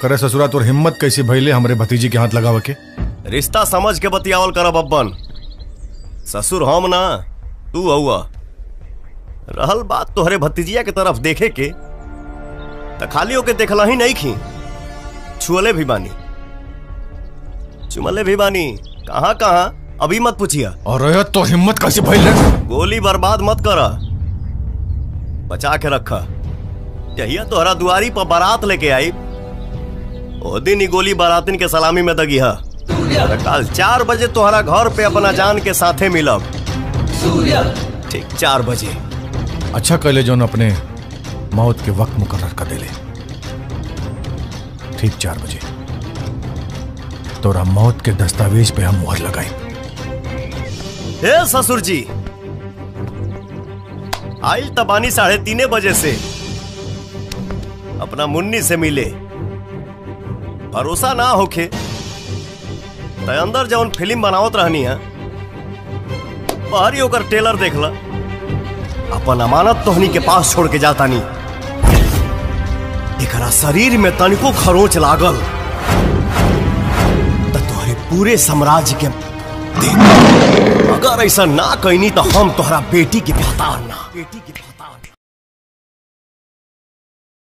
करे ससुरा तोर हिम्मत कैसी भइले हमरे भतीजी के हाथ लगावे के? रिश्ता समझ के बतियावल करब अब्बन। ससुर हम ना तू हुआ। रहल बात तोहरे भतीजिया के तरफ देखे के त खाली होके देखला ही नहीं खी, छुअले भी बानी, चुमले भी बानी। कहाँ कहाँ अभी मत पूछिया। और तो हिम्मत कैसे भइले? गोली बर्बाद मत करा, बचा के रखा। जहिया तोहरा दुआरी पर बारात लेके आई ओ दिन ही गोली बारातिन के सलामी में दगी है। कल 4 बजे तोहरा घर पे अपना जान के साथे मिलब। ठीक 4 बजे। अच्छा कहले जोन अपने मौत के वक्त मुकर्रर कर देले। ठीक 4 बजे तोरा मौत के दस्तावेज पे हम मुहर लगाई। हे ससुर जी, आइल तबानी 3:30 बजे से अपना मुन्नी से मिले। भरोसा ना होखे त अंदर जौन फिल्म बनावत रहनी है बाहरी होकर टेलर देखला। अपन अमानत तोहनी के पास छोड़ के जाता नहीं। एकरा शरीर में तनिको खरोच लागल त तोहरे पूरे साम्राज्य के देख। अगर ऐसा ना कहनी तो हम तोहरा बेटी के पता ना।